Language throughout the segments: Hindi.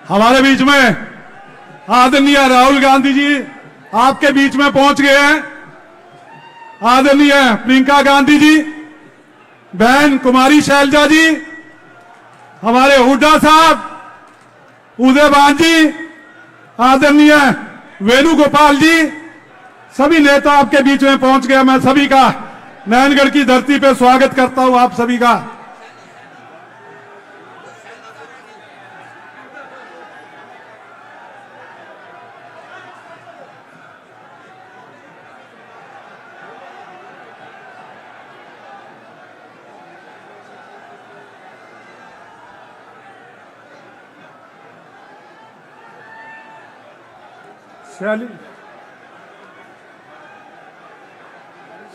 हमारे बीच में आदरणीय राहुल गांधी जी आपके बीच में पहुंच गए हैं। आदरणीय प्रियंका गांधी जी, बहन कुमारी शैलजा जी, हमारे हुड्डा साहब, उदयवान जी, आदरणीय वेणुगोपाल जी, सभी नेता आपके बीच में पहुंच गए। मैं सभी का नयनगढ़ की धरती पे स्वागत करता हूं, आप सभी का।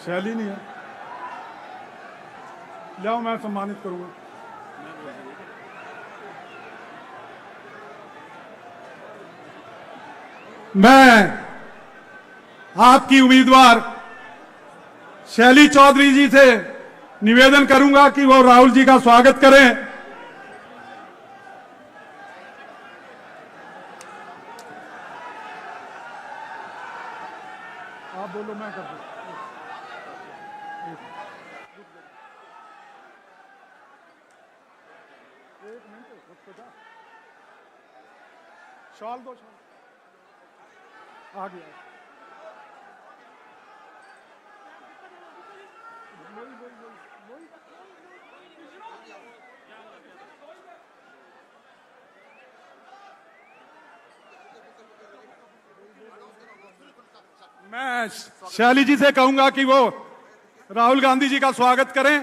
शैली नहीं है, लाओ मैं सम्मानित करूंगा। मैं आपकी उम्मीदवार शैली चौधरी जी से निवेदन करूंगा कि वो राहुल जी का स्वागत करें। आप बोलो, मैं कर दूं। एक मिनट, शॉल दो, आ गया। मैं शैली जी से कहूंगा कि वो राहुल गांधी जी का स्वागत करें।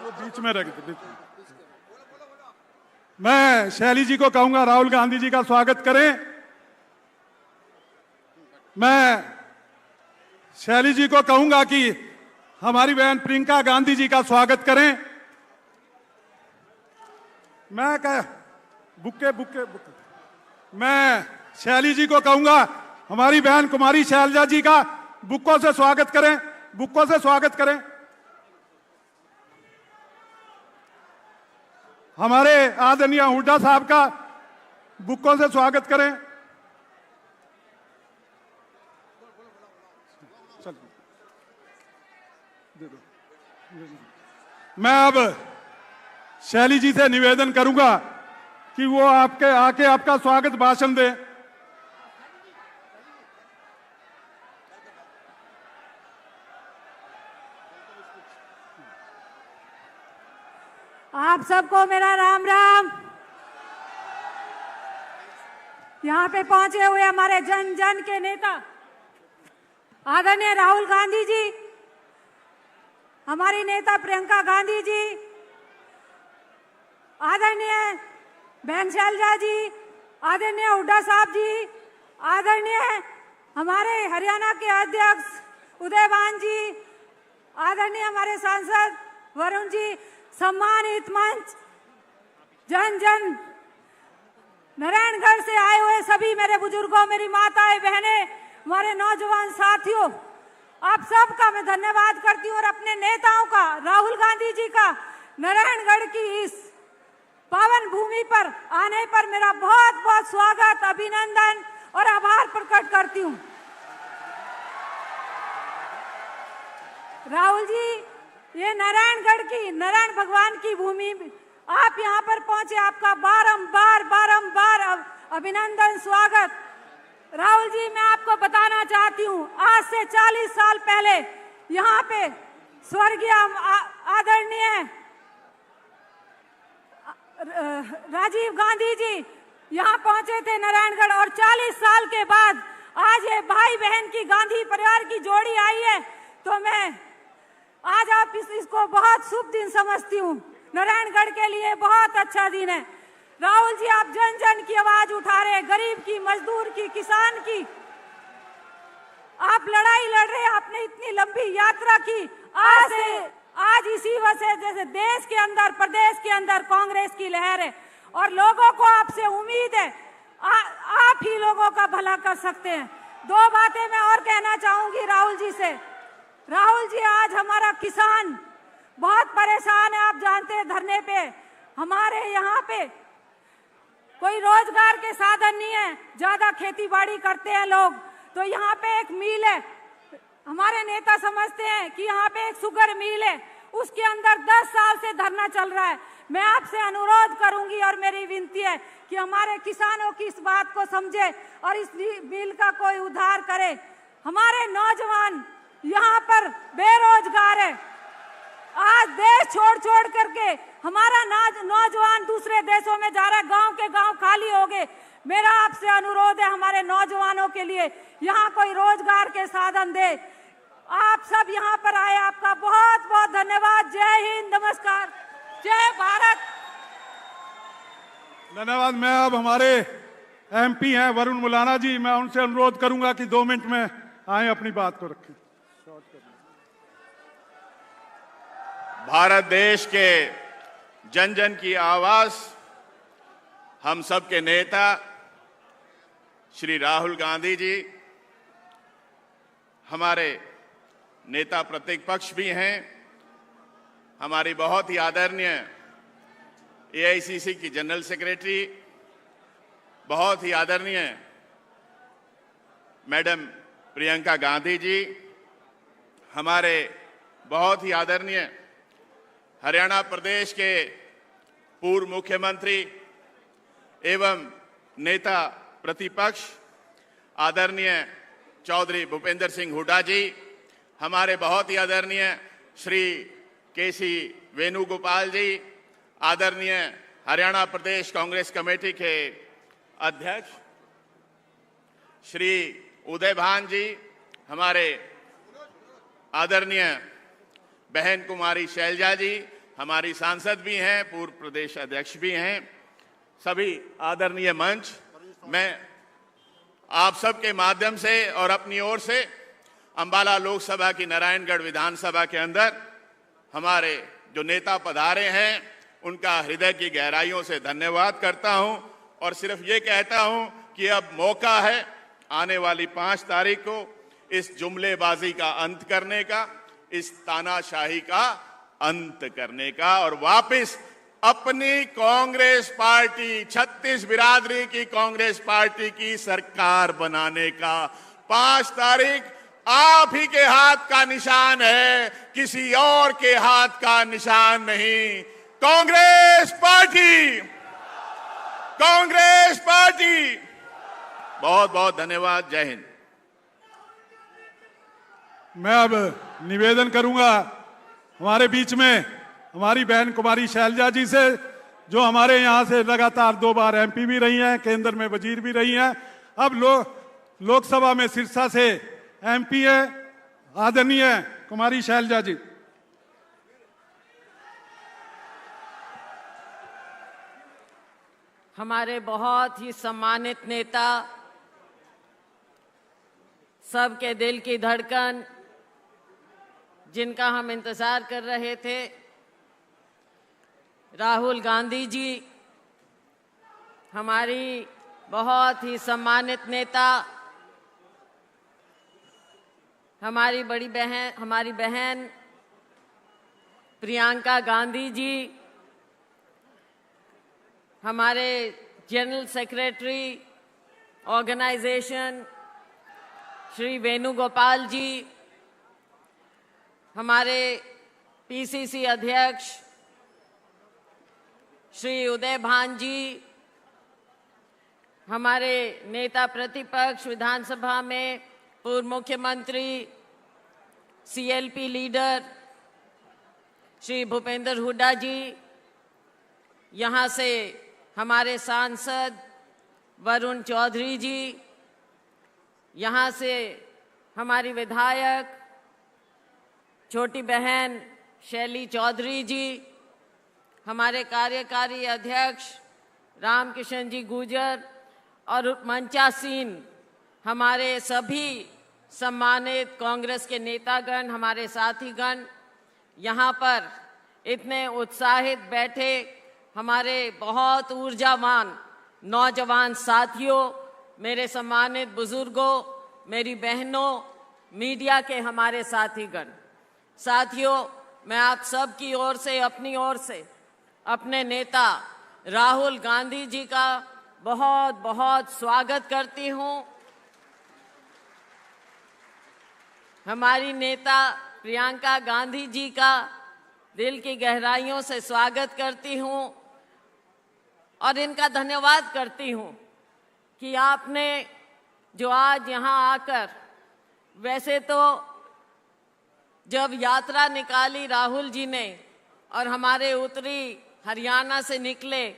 वो बीच में रख दे। मैं शैली जी को कहूंगा राहुल गांधी जी का स्वागत करें। मैं शैली जी को कहूंगा कि हमारी बहन प्रियंका गांधी जी का स्वागत करें। मैं मैं शैली जी को कहूंगा हमारी बहन कुमारी शैलजा जी का बुक्कों से स्वागत करें, बुक्कों से स्वागत करें। हमारे आदरणीय हुड्डा साहब का बुक्कों से स्वागत करें। मैं अब शैली जी से निवेदन करूंगा कि वो आके आपका स्वागत भाषण दें। आप सबको मेरा राम राम। यहाँ पे पहुंचे हुए हमारे जन जन के नेता आदरणीय राहुल गांधी जी, हमारी नेता प्रियंका गांधी जी, आदरणीय बहन शैलजा जी, आदरणीय हुड्डा साहब जी, आदरणीय हमारे हरियाणा के अध्यक्ष उदयवान जी, आदरणीय हमारे सांसद वरुण जी, सम्मानित मंच, जन जन नारायणगढ़ से आए हुए सभी मेरे बुजुर्गों, मेरी माताएं, बहनें, हमारे नौजवान साथियों, आप सबका मैं धन्यवाद करती हूँ और अपने नेताओं का, राहुल गांधी जी का नारायणगढ़ की इस पावन भूमि पर आने पर मेरा बहुत बहुत स्वागत, अभिनंदन और आभार प्रकट करती हूँ। राहुल जी, ये नारायणगढ़ की, नारायण भगवान की भूमि, आप यहाँ पर पहुंचे, आपका बारंबार बारंबार अभिनंदन, स्वागत। राहुल जी, मैं आपको बताना चाहती हूँ, आज से 40 साल पहले यहाँ पे स्वर्गीय आदरणीय राजीव गांधी जी यहाँ पहुंचे थे नारायणगढ़, और 40 साल के बाद आज ये भाई बहन की गांधी परिवार की जोड़ी आई है, तो मैं आज आप इसको बहुत शुभ दिन समझती हूँ। नारायणगढ़ के लिए बहुत अच्छा दिन है। राहुल जी, आप जन जन की आवाज उठा रहे, गरीब की, मजदूर की, किसान की, आप लड़ाई लड़ रहे। आपने इतनी लंबी यात्रा की, आज इसी वजह जैसे देश के अंदर, प्रदेश के अंदर कांग्रेस की लहर है और लोगों को आपसे उम्मीद है, आप ही लोगों का भला कर सकते हैं। दो बातें मैं और कहना चाहूंगी राहुल जी से। राहुल जी, आज हमारा किसान बहुत परेशान है, आप जानते हैं। धरने पे हमारे यहाँ पे कोई रोजगार के साधन नहीं है, ज्यादा खेती बाड़ी करते हैं लोग। तो यहाँ पे एक मिल है, हमारे नेता समझते हैं कि यहाँ पे एक शुगर मिल है, उसके अंदर 10 साल से धरना चल रहा है। मैं आपसे अनुरोध करूंगी और मेरी विनती है कि हमारे किसानों की इस बात को समझे और इस मिल का कोई उद्धार करे। हमारे नौजवान यहाँ पर बेरोजगार है। आज देश छोड़ छोड़ करके हमारा नौजवान दूसरे देशों में जा रहा है, गांव के गांव खाली हो गए। मेरा आपसे अनुरोध है हमारे नौजवानों के लिए यहाँ कोई रोजगार के साधन दे। आप सब यहाँ पर आए, आपका बहुत बहुत धन्यवाद। जय हिंद, नमस्कार, जय भारत। धन्यवाद। मैं अब हमारे एमपी हैं वरुण मुलाना जी, मैं उनसे अनुरोध करूंगा कि 2 मिनट में आए, अपनी बात को रखें। भारत देश के जन जन की आवाज, हम सब के नेता श्री राहुल गांधी जी हमारे नेता प्रतिपक्ष भी हैं। हमारी बहुत ही आदरणीय एआईसीसी की जनरल सेक्रेटरी, बहुत ही आदरणीय मैडम प्रियंका गांधी जी, हमारे बहुत ही आदरणीय हरियाणा प्रदेश के पूर्व मुख्यमंत्री एवं नेता प्रतिपक्ष आदरणीय चौधरी भूपेंद्र सिंह हुड्डा जी, हमारे बहुत ही आदरणीय श्री केसी वेणुगोपाल जी, आदरणीय हरियाणा प्रदेश कांग्रेस कमेटी के अध्यक्ष श्री उदय भान जी, हमारे आदरणीय बहन कुमारी शैलजा जी, हमारी सांसद भी हैं, पूर्व प्रदेश अध्यक्ष भी हैं, सभी आदरणीय मंच। मैं आप सबके माध्यम से और अपनी ओर से अंबाला लोकसभा की नारायणगढ़ विधानसभा के अंदर हमारे जो नेता पधारे हैं उनका हृदय की गहराइयों से धन्यवाद करता हूं और सिर्फ ये कहता हूं कि अब मौका है आने वाली 5 तारीख को इस जुमलेबाजी का अंत करने का, इस तानाशाही का अंत करने का और वापस अपनी कांग्रेस पार्टी, 36 बिरादरी की कांग्रेस पार्टी की सरकार बनाने का। 5 तारीख आप ही के हाथ का निशान है, किसी और के हाथ का निशान नहीं। Congress party, Congress party. बहुत बहुत धन्यवाद। जय हिंद। मैं अब निवेदन करूंगा हमारे बीच में हमारी बहन कुमारी शैलजा जी से, जो हमारे यहाँ से लगातार 2 बार एमपी भी रही हैं, केंद्र में वजीर भी रही हैं, अब लोकसभा में सिरसा से एमपी है। आदरणीय कुमारी शैलजा जी। हमारे बहुत ही सम्मानित नेता, सबके दिल की धड़कन, जिनका हम इंतजार कर रहे थे, राहुल गांधी जी, हमारी बहुत ही सम्मानित नेता, हमारी बहन प्रियंका गांधी जी, हमारे general secretary organisation Shri Venugopal ji, हमारे पीसीसी अध्यक्ष श्री उदय भान जी, हमारे नेता प्रतिपक्ष विधानसभा में पूर्व मुख्यमंत्री सीएलपी लीडर श्री भूपेंद्र हुड्डा जी, यहाँ से हमारे सांसद वरुण चौधरी जी, यहाँ से हमारी विधायक छोटी बहन शैली चौधरी जी, हमारे कार्यकारी अध्यक्ष रामकिशन जी गुर्जर और मंचासीन हमारे सभी सम्मानित कांग्रेस के नेतागण, हमारे साथीगण, यहाँ पर इतने उत्साहित बैठे हमारे बहुत ऊर्जावान नौजवान साथियों, मेरे सम्मानित बुजुर्गों, मेरी बहनों, मीडिया के हमारे साथीगण, साथियों, मैं आप सब की ओर से, अपनी ओर से, अपने नेता राहुल गांधी जी का बहुत बहुत स्वागत करती हूं। हमारी नेता प्रियंका गांधी जी का दिल की गहराइयों से स्वागत करती हूं और इनका धन्यवाद करती हूं कि आपने जो आज यहां आकर, वैसे तो जब यात्रा निकाली राहुल जी ने और हमारे उत्तरी हरियाणा से निकले,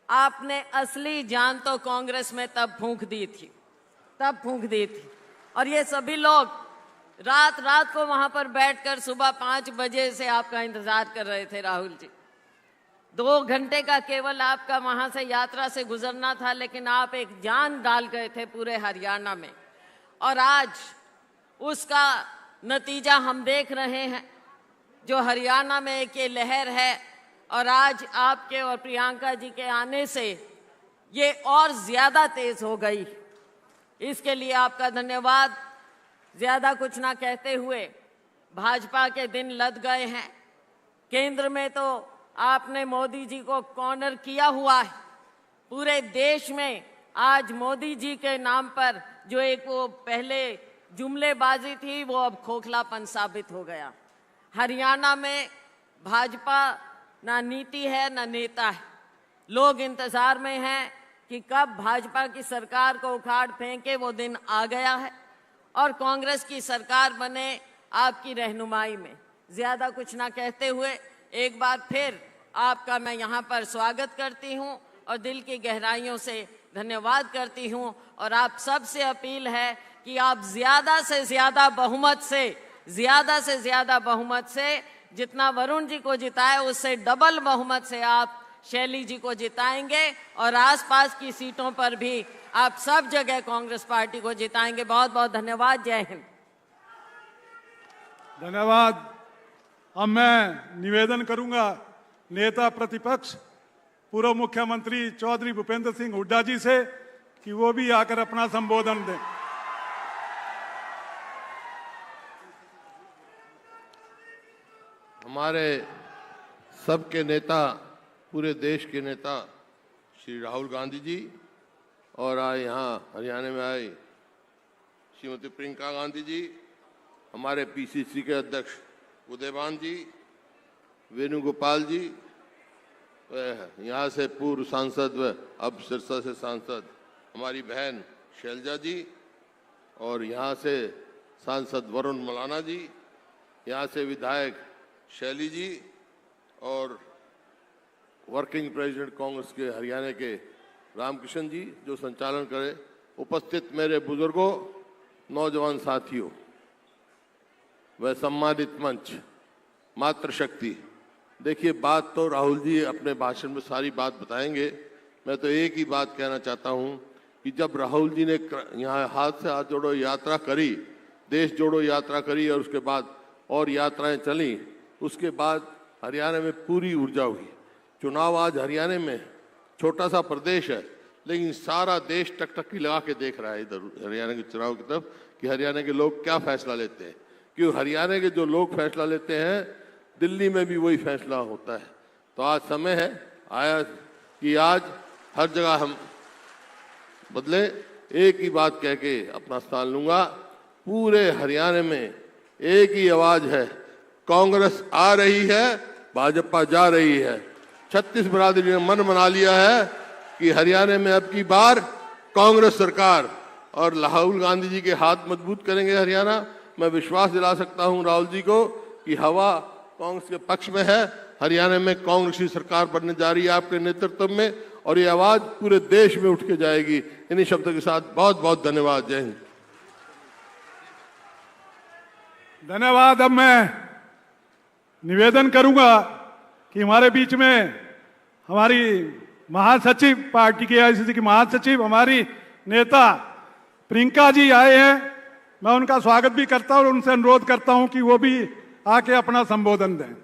आपने असली जान तो कांग्रेस में तब फूंक दी थी। और ये सभी लोग रात रात को वहां पर बैठकर सुबह 5 बजे से आपका इंतजार कर रहे थे। राहुल जी, 2 घंटे का केवल आपका वहां से यात्रा से गुजरना था, लेकिन आप एक जान डाल गए थे पूरे हरियाणा में। और आज उसका नतीजा हम देख रहे हैं, जो हरियाणा में एक ये लहर है, और आज आपके और प्रियंका जी के आने से ये और ज्यादा तेज हो गई। इसके लिए आपका धन्यवाद। ज्यादा कुछ ना कहते हुए, भाजपा के दिन लद गए हैं। केंद्र में तो आपने मोदी जी को कॉर्नर किया हुआ है। पूरे देश में आज मोदी जी के नाम पर जो एक वो पहले जुमलेबाजी थी, वो अब खोखलापन साबित हो गया। हरियाणा में भाजपा ना नीति है ना नेता है। लोग इंतजार में हैं कि कब भाजपा की सरकार को उखाड़ फेंके। वो दिन आ गया है और कांग्रेस की सरकार बने आपकी रहनुमाई में। ज्यादा कुछ ना कहते हुए एक बार फिर आपका मैं यहाँ पर स्वागत करती हूँ और दिल की गहराइयों से धन्यवाद करती हूँ। और आप सबसे अपील है कि आप ज्यादा से ज्यादा बहुमत से जितना वरुण जी को जिताए, उससे डबल बहुमत से आप शैली जी को जिताएंगे और आसपास की सीटों पर भी आप सब जगह कांग्रेस पार्टी को जिताएंगे। बहुत बहुत धन्यवाद। जय हिंद। धन्यवाद। अब मैं निवेदन करूंगा नेता प्रतिपक्ष पूर्व मुख्यमंत्री चौधरी भूपेंद्र सिंह हुड्डा जी से कि वो भी आकर अपना संबोधन दें। हमारे सबके नेता, पूरे देश के नेता श्री राहुल गांधी जी, और आए यहाँ हरियाणा में आए श्रीमती प्रियंका गांधी जी, हमारे पीसीसी के अध्यक्ष उदयवान जी, वेणुगोपाल जी, यहाँ से पूर्व सांसद व अब सिरसा से सांसद हमारी बहन शैलजा जी, और यहाँ से सांसद वरुण मलाना जी, यहाँ से विधायक शैली जी, और वर्किंग प्रेसिडेंट कांग्रेस के हरियाणा के रामकिशन जी जो संचालन करे, उपस्थित मेरे बुजुर्गों, नौजवान साथियों व सम्मानित मंच, मातृशक्ति। देखिए, बात तो राहुल जी अपने भाषण में सारी बात बताएंगे। मैं तो एक ही बात कहना चाहता हूं कि जब राहुल जी ने यहाँ हाथ से हाथ जोड़ो यात्रा करी, देश जोड़ो यात्रा करी, और उसके बाद और यात्राएं चली, उसके बाद हरियाणा में पूरी ऊर्जा हुई। चुनाव आज हरियाणा में, छोटा सा प्रदेश है, लेकिन सारा देश टकटकी लगा के देख रहा है इधर हरियाणा के चुनाव की तरफ कि हरियाणा के लोग क्या फैसला लेते हैं। क्योंकि हरियाणा के जो लोग फैसला लेते हैं, दिल्ली में भी वही फैसला होता है। तो आज समय है आया कि आज हर जगह हम बदले। एक ही बात कह के अपना स्थान लूंगा, पूरे हरियाणा में एक ही आवाज है, कांग्रेस आ रही है, भाजपा जा रही है। 36 बिरादरी ने मन बना लिया है कि हरियाणा में अब की बार कांग्रेस सरकार, और राहुल गांधी जी के हाथ मजबूत करेंगे हरियाणा। मैं विश्वास दिला सकता हूं राहुल जी को कि हवा कांग्रेस के पक्ष में है। हरियाणा में कांग्रेस की सरकार बनने जा रही है आपके नेतृत्व में, और ये आवाज पूरे देश में उठ के जाएगी। इन्हीं शब्दों के साथ बहुत बहुत धन्यवाद। जय हिंद। धन्यवाद। अब मैं निवेदन करूंगा कि हमारे बीच में हमारी महासचिव, पार्टी के आईसीसी की महासचिव, हमारी नेता प्रियंका जी आए हैं। मैं उनका स्वागत भी करता हूं और उनसे अनुरोध करता हूं कि वो भी आके अपना संबोधन दें।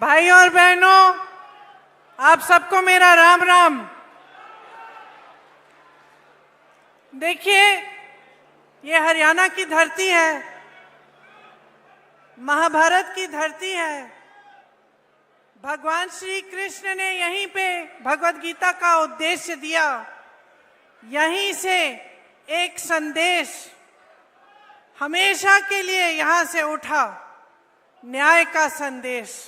भाई और बहनों, आप सबको मेरा राम राम। देखिए, ये हरियाणा की धरती है, महाभारत की धरती है। भगवान श्री कृष्ण ने यहीं पे भगवत गीता का उद्देश्य दिया। यहीं से एक संदेश हमेशा के लिए यहां से उठा, न्याय का संदेश।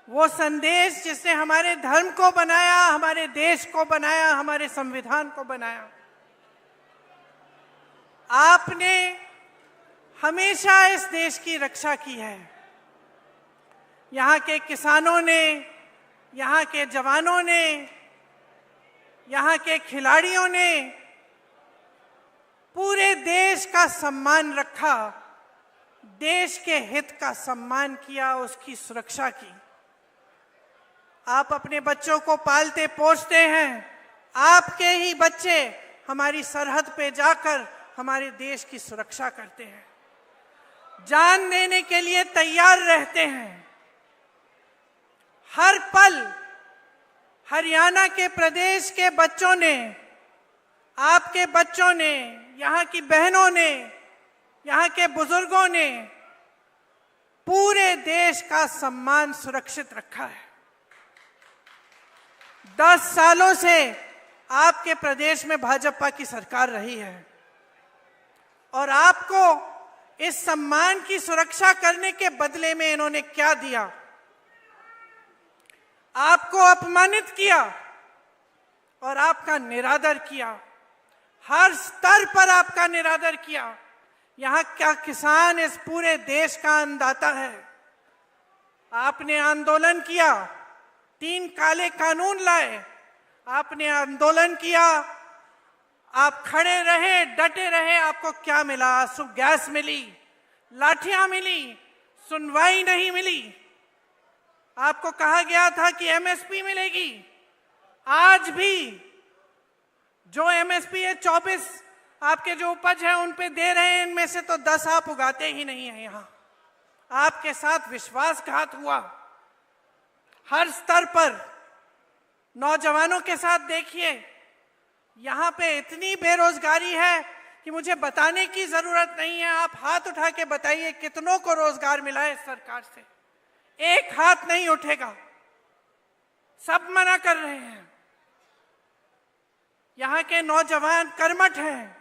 वो संदेश जिसने हमारे धर्म को बनाया, हमारे देश को बनाया, हमारे संविधान को बनाया। आपने हमेशा इस देश की रक्षा की है। यहाँ के किसानों ने, यहाँ के जवानों ने, यहाँ के खिलाड़ियों ने पूरे देश का सम्मान रखा, देश के हित का सम्मान किया, उसकी सुरक्षा की। आप अपने बच्चों को पालते पोसते हैं, आपके ही बच्चे हमारी सरहद पे जाकर हमारे देश की सुरक्षा करते हैं, जान देने के लिए तैयार रहते हैं। हर पल हरियाणा के प्रदेश के बच्चों ने, आपके बच्चों ने, यहाँ की बहनों ने, यहाँ के बुजुर्गों ने पूरे देश का सम्मान सुरक्षित रखा है। 10 सालों से आपके प्रदेश में भाजपा की सरकार रही है और आपको इस सम्मान की सुरक्षा करने के बदले में इन्होंने क्या दिया? आपको अपमानित किया और आपका निरादर किया। हर स्तर पर आपका निरादर किया। यहाँ क्या किसान इस पूरे देश का अन्नदाता है। आपने आंदोलन किया, 3 काले कानून लाए, आपने आंदोलन किया, आप खड़े रहे, डटे रहे। आपको क्या मिला? आंसू गैस मिली, लाठियां मिली, सुनवाई नहीं मिली। आपको कहा गया था कि एमएसपी मिलेगी। आज भी जो एमएसपी है 24 आपके जो उपज है उन पे दे रहे हैं, इनमें से तो 10 आप उगाते ही नहीं है। यहाँ आपके साथ विश्वासघात हुआ हर स्तर पर। नौजवानों के साथ देखिए, यहाँ पे इतनी बेरोजगारी है कि मुझे बताने की जरूरत नहीं है। आप हाथ उठा के बताइए कितनों को रोजगार मिला है इस सरकार से। एक हाथ नहीं उठेगा, सब मना कर रहे हैं। यहाँ के नौजवान कर्मठ हैं।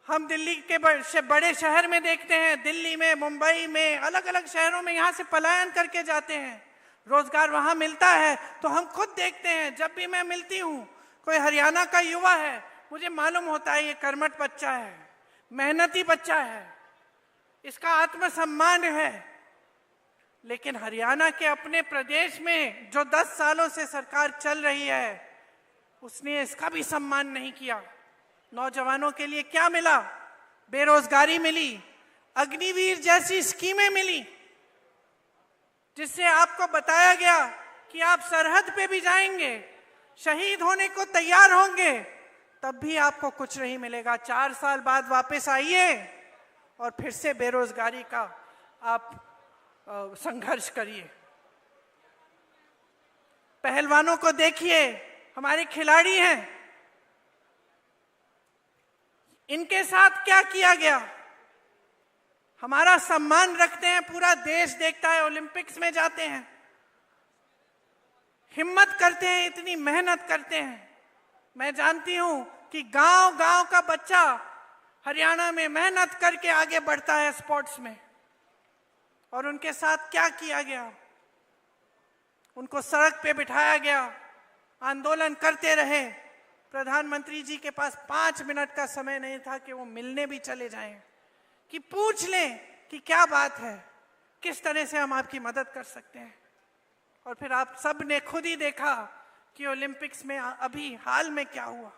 हम दिल्ली के बड़े शहर में देखते हैं, दिल्ली में, मुंबई में, अलग अलग शहरों में यहाँ से पलायन करके जाते हैं। रोजगार वहां मिलता है तो हम खुद देखते हैं। जब भी मैं मिलती हूँ कोई हरियाणा का युवा है, मुझे मालूम होता है ये कर्मठ बच्चा है, मेहनती बच्चा है, इसका आत्मसम्मान है। लेकिन हरियाणा के अपने प्रदेश में जो 10 सालों से सरकार चल रही है, उसने इसका भी सम्मान नहीं किया। नौजवानों के लिए क्या मिला? बेरोजगारी मिली, अग्निवीर जैसी स्कीमें मिली, जिससे आपको बताया गया कि आप सरहद पे भी जाएंगे, शहीद होने को तैयार होंगे, तब भी आपको कुछ नहीं मिलेगा। 4 साल बाद वापस आइए और फिर से बेरोजगारी का आप संघर्ष करिए। पहलवानों को देखिए, हमारे खिलाड़ी हैं, इनके साथ क्या किया गया? हमारा सम्मान रखते हैं, पूरा देश देखता है, ओलंपिक्स में जाते हैं, हिम्मत करते हैं, इतनी मेहनत करते हैं। मैं जानती हूं कि गांव-गांव का बच्चा हरियाणा में मेहनत करके आगे बढ़ता है स्पोर्ट्स में। और उनके साथ क्या किया गया? उनको सड़क पे बिठाया गया, आंदोलन करते रहे। प्रधानमंत्री जी के पास 5 मिनट का समय नहीं था कि वो मिलने भी चले जाएं, कि पूछ लें कि क्या बात है, किस तरह से हम आपकी मदद कर सकते हैं। और फिर आप सब ने खुद ही देखा कि ओलंपिक्स में अभी हाल में क्या हुआ।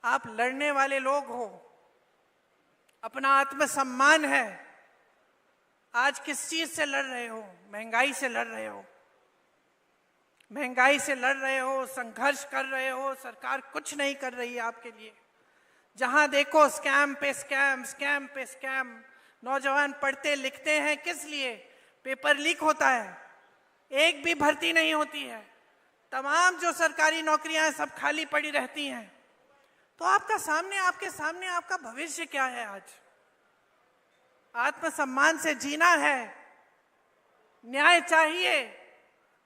आप लड़ने वाले लोग हो, अपना आत्मसम्मान है। आज किस चीज से लड़ रहे हो? महंगाई से लड़ रहे हो, महंगाई से लड़ रहे हो, संघर्ष कर रहे हो। सरकार कुछ नहीं कर रही है आपके लिए। जहां देखो स्कैम पे स्कैम, स्कैम पे स्कैम। नौजवान पढ़ते लिखते हैं किस लिए? पेपर लीक होता है, एक भी भर्ती नहीं होती है, तमाम जो सरकारी नौकरियां हैं सब खाली पड़ी रहती हैं। तो आपके सामने आपका भविष्य क्या है? आज आत्मसम्मान से जीना है, न्याय चाहिए,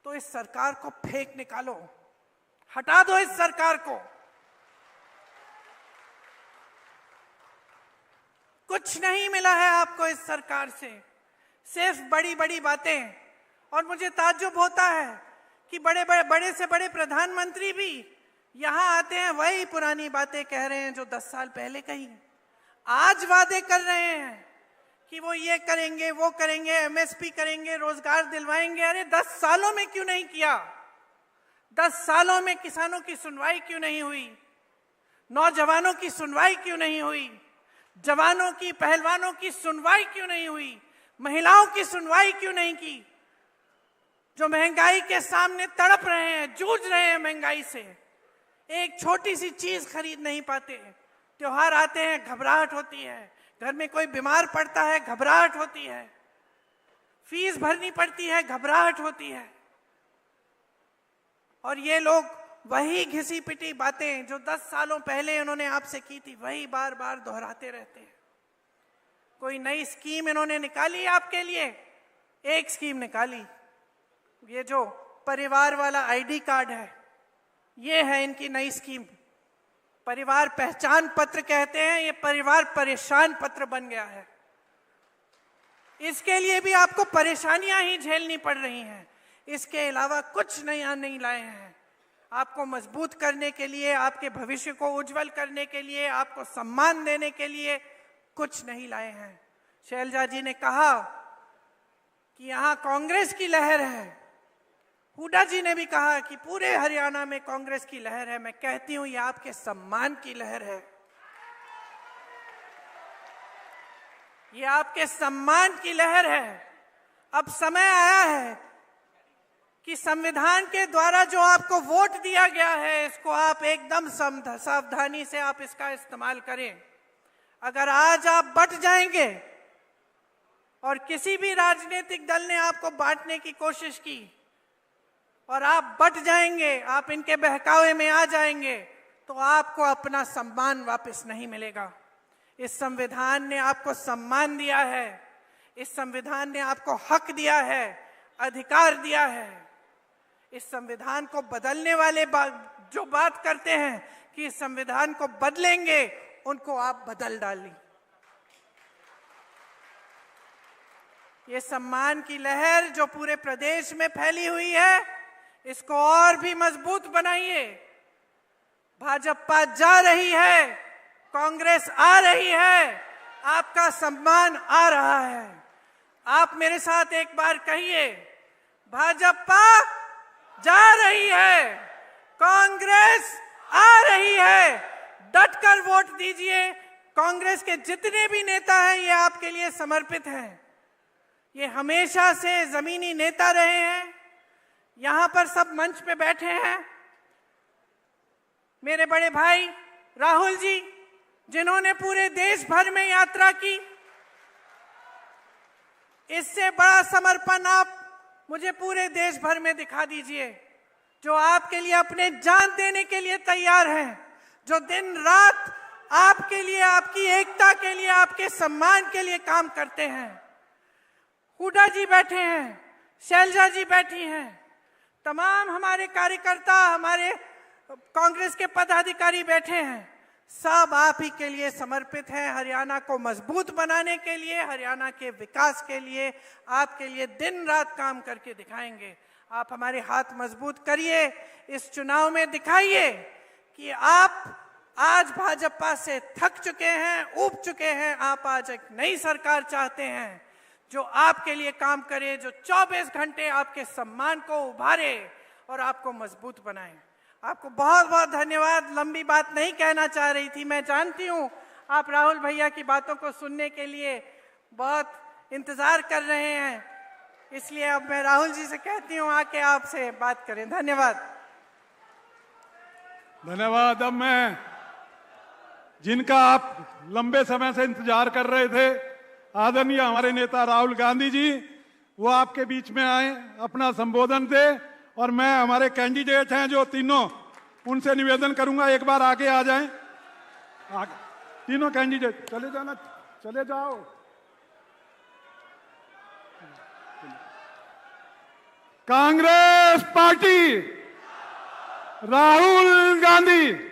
तो इस सरकार को फेंक निकालो, हटा दो इस सरकार को। कुछ नहीं मिला है आपको इस सरकार से, सिर्फ बड़ी बड़ी बातें। और मुझे ताज्जुब होता है कि बड़े से बड़े प्रधानमंत्री भी यहां आते हैं, वही पुरानी बातें कह रहे हैं जो 10 साल पहले कही। आज वादे कर रहे हैं कि वो ये करेंगे, वो करेंगे, एमएसपी करेंगे, रोजगार दिलवाएंगे। अरे 10 सालों में क्यों नहीं किया? 10 सालों में किसानों की सुनवाई क्यों नहीं हुई? नौजवानों की सुनवाई क्यों नहीं हुई? जवानों की, पहलवानों की सुनवाई क्यों नहीं हुई? महिलाओं की सुनवाई क्यों नहीं की? जो महंगाई के सामने तड़प रहे हैं, जूझ रहे हैं महंगाई से, एक छोटी सी चीज खरीद नहीं पाते। त्योहार आते हैं, घबराहट होती है, घर में कोई बीमार पड़ता है, घबराहट होती है, फीस भरनी पड़ती है, घबराहट होती है। और ये लोग वही घिसी पिटी बातें जो 10 सालों पहले इन्होंने आपसे की थी, वही बार बार दोहराते रहते हैं। कोई नई स्कीम इन्होंने निकाली आपके लिए? एक स्कीम निकाली, ये जो परिवार वाला आईडी कार्ड है, ये है इनकी नई स्कीम। परिवार पहचान पत्र कहते हैं, ये परिवार परेशान पत्र बन गया है। इसके लिए भी आपको परेशानियां ही झेलनी पड़ रही हैं, इसके अलावा कुछ नया नहीं लाए हैं। आपको मजबूत करने के लिए, आपके भविष्य को उज्जवल करने के लिए, आपको सम्मान देने के लिए कुछ नहीं लाए हैं। शैलजा जी ने कहा कि यहां कांग्रेस की लहर है, हुड्डा जी ने भी कहा कि पूरे हरियाणा में कांग्रेस की लहर है। मैं कहती हूं ये आपके सम्मान की लहर है, ये आपके सम्मान की लहर है। अब समय आया है कि संविधान के द्वारा जो आपको वोट दिया गया है, इसको आप एकदम सावधानी से आप इसका इस्तेमाल करें। अगर आज आप बट जाएंगे और किसी भी राजनीतिक दल ने आपको बांटने की कोशिश की और आप बट जाएंगे, आप इनके बहकावे में आ जाएंगे, तो आपको अपना सम्मान वापस नहीं मिलेगा। इस संविधान ने आपको सम्मान दिया है, इस संविधान ने आपको हक दिया है, अधिकार दिया है। इस संविधान को बदलने वाले जो बात करते हैं कि इस संविधान को बदलेंगे, उनको आप बदल डालें। ये सम्मान की लहर जो पूरे प्रदेश में फैली हुई है, इसको और भी मजबूत बनाइए। भाजपा जा रही है, कांग्रेस आ रही है, आपका सम्मान आ रहा है। आप मेरे साथ एक बार कहिए, भाजपा जा रही है, कांग्रेस आ रही है। डटकर वोट दीजिए। कांग्रेस के जितने भी नेता हैं ये आपके लिए समर्पित हैं, ये हमेशा से जमीनी नेता रहे हैं, यहां पर सब मंच पे बैठे हैं। मेरे बड़े भाई राहुल जी, जिन्होंने पूरे देश भर में यात्रा की, इससे बड़ा समर्पण आप मुझे पूरे देश भर में दिखा दीजिए, जो आपके लिए अपने जान देने के लिए तैयार हैं, जो दिन रात आपके लिए, आपकी एकता के लिए, आपके सम्मान के लिए काम करते हैं। हुड्डा जी बैठे हैं, शैलजा जी बैठी हैं, तमाम हमारे कार्यकर्ता, हमारे कांग्रेस के पदाधिकारी बैठे हैं, सब आप ही के लिए समर्पित हैं। हरियाणा को मजबूत बनाने के लिए, हरियाणा के विकास के लिए, आपके लिए दिन रात काम करके दिखाएंगे। आप हमारे हाथ मजबूत करिए, इस चुनाव में दिखाइए कि आप आज भाजपा से थक चुके हैं, ऊब चुके हैं। आप आज एक नई सरकार चाहते हैं जो आपके लिए काम करे, जो 24 घंटे आपके सम्मान को उभारे और आपको मजबूत बनाए। आपको बहुत बहुत धन्यवाद। लंबी बात नहीं कहना चाह रही थी, मैं जानती हूँ आप राहुल भैया की बातों को सुनने के लिए बहुत इंतजार कर रहे हैं, इसलिए अब मैं राहुल जी से कहती हूँ आके आपसे बात करें। धन्यवाद। धन्यवाद। अब मैं जिनका आप लंबे समय से इंतजार कर रहे थे, आदरणीय हमारे नेता राहुल गांधी जी वो आपके बीच में आए, अपना संबोधन दे। और मैं हमारे कैंडिडेट हैं जो तीनों, उनसे निवेदन करूंगा एक बार आगे आ जाएं। तीनों कैंडिडेट चले जाना, चले जाओ। कांग्रेस पार्टी, राहुल गांधी।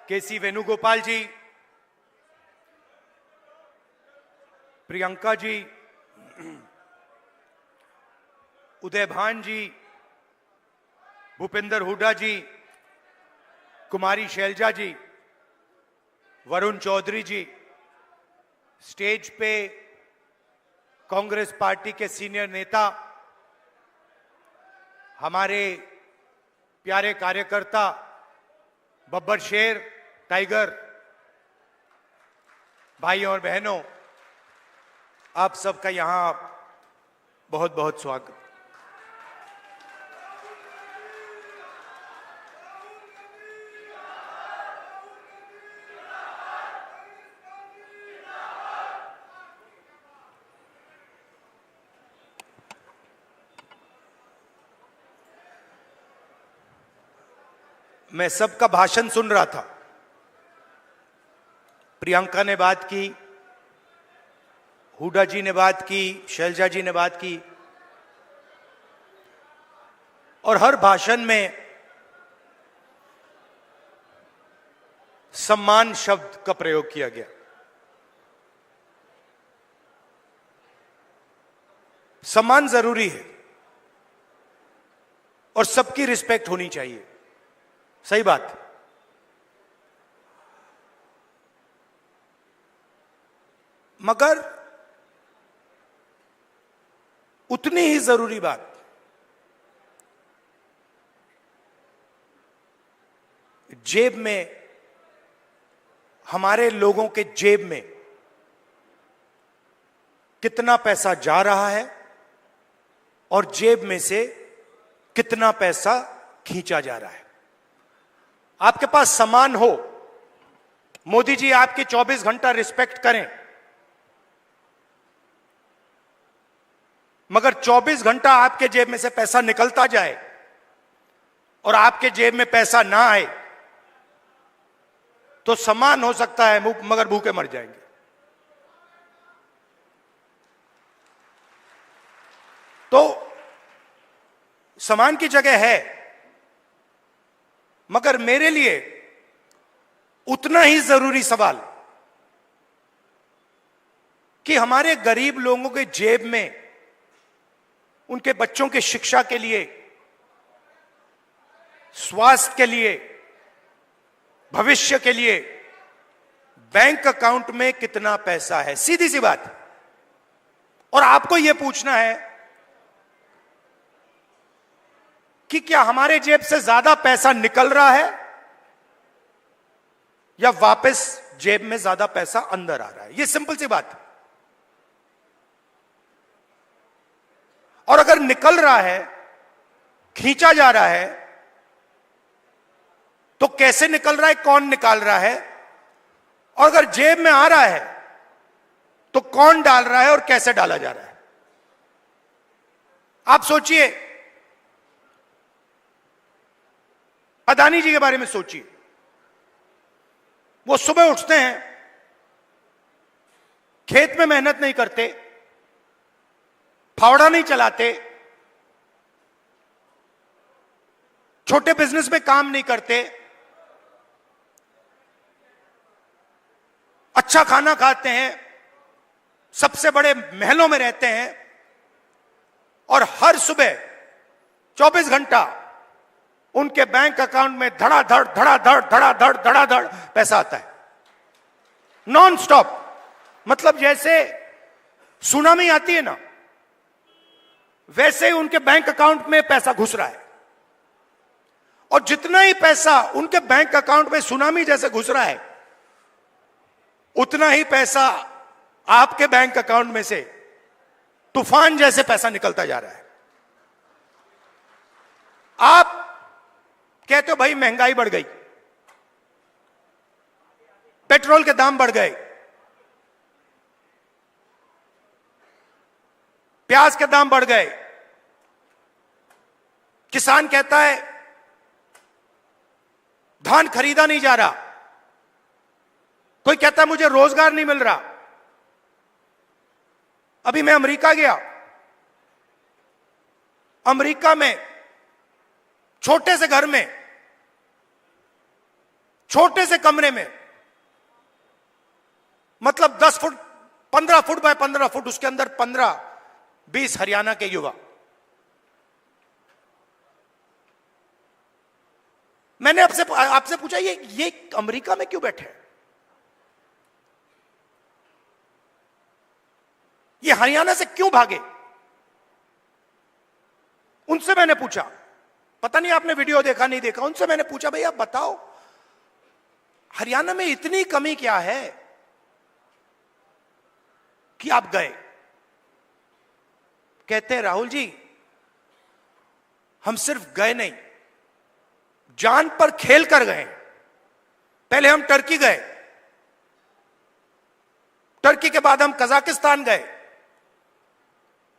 केसी वेणुगोपाल जी, प्रियंका जी, उदय भान जी, भूपेंद्र हुड्डा जी, कुमारी शैलजा जी, वरुण चौधरी जी, स्टेज पे कांग्रेस पार्टी के सीनियर नेता, हमारे प्यारे कार्यकर्ता बब्बर शेर, टाइगर, भाई और बहनों, आप सबका यहां बहुत बहुत स्वागत। मैं सबका भाषण सुन रहा था। प्रियंका ने बात की, हुड्डा जी ने बात की, शैलजा जी ने बात की, और हर भाषण में सम्मान शब्द का प्रयोग किया गया। सम्मान जरूरी है और सबकी रिस्पेक्ट होनी चाहिए, सही बात। मगर उतनी ही जरूरी बात जेब में, हमारे लोगों के जेब में कितना पैसा जा रहा है और जेब में से कितना पैसा खींचा जा रहा है। आपके पास सामान हो, मोदी जी आपकी 24 घंटा रिस्पेक्ट करें, मगर 24 घंटा आपके जेब में से पैसा निकलता जाए और आपके जेब में पैसा ना आए तो सामान हो सकता है मगर भूखे मर जाएंगे। तो सामान की जगह है, मगर मेरे लिए उतना ही जरूरी सवाल कि हमारे गरीब लोगों के जेब में उनके बच्चों की शिक्षा के लिए, स्वास्थ्य के लिए, भविष्य के लिए बैंक अकाउंट में कितना पैसा है, सीधी सी बात। और आपको यह पूछना है कि क्या हमारे जेब से ज्यादा पैसा निकल रहा है या वापस जेब में ज्यादा पैसा अंदर आ रहा है। यह सिंपल सी बात है। और अगर निकल रहा है, खींचा जा रहा है, तो कैसे निकल रहा है, कौन निकाल रहा है, और अगर जेब में आ रहा है तो कौन डाल रहा है और कैसे डाला जा रहा है। आप सोचिए, अदानी जी के बारे में सोचिए। वो सुबह उठते हैं, खेत में मेहनत नहीं करते, फावड़ा नहीं चलाते, छोटे बिजनेस में काम नहीं करते, अच्छा खाना खाते हैं, सबसे बड़े महलों में रहते हैं, और हर सुबह 24 घंटा उनके बैंक अकाउंट में धड़ाधड़ धड़ाधड़ धड़ाधड़ धड़ाधड़ पैसा आता है, नॉन स्टॉप। मतलब जैसे सुनामी आती है ना, वैसे ही उनके बैंक अकाउंट में पैसा घुस रहा है। और जितना ही पैसा उनके बैंक अकाउंट में सुनामी जैसे घुस रहा है, उतना ही पैसा आपके बैंक अकाउंट में से तूफान जैसे पैसा निकलता जा रहा है। आप कहते हो भाई महंगाई बढ़ गई, पेट्रोल के दाम बढ़ गए, प्याज के दाम बढ़ गए। किसान कहता है धान खरीदा नहीं जा रहा, कोई कहता है मुझे रोजगार नहीं मिल रहा। अभी मैं अमेरिका गया, अमेरिका में छोटे से घर में, छोटे से कमरे में, मतलब 10 फुट 15 फुट बाय 15 फुट, उसके अंदर 15-20 हरियाणा के युवा। मैंने आपसे पूछा ये अमेरिका में क्यों बैठे हैं? ये हरियाणा से क्यों भागे? उनसे मैंने पूछा, पता नहीं आपने वीडियो देखा नहीं देखा, उनसे मैंने पूछा भाई आप बताओ हरियाणा में इतनी कमी क्या है कि आप गए? कहते हैं राहुल जी हम सिर्फ गए नहीं, जान पर खेल कर गए। पहले हम टर्की गए, टर्की के बाद हम कजाकिस्तान गए,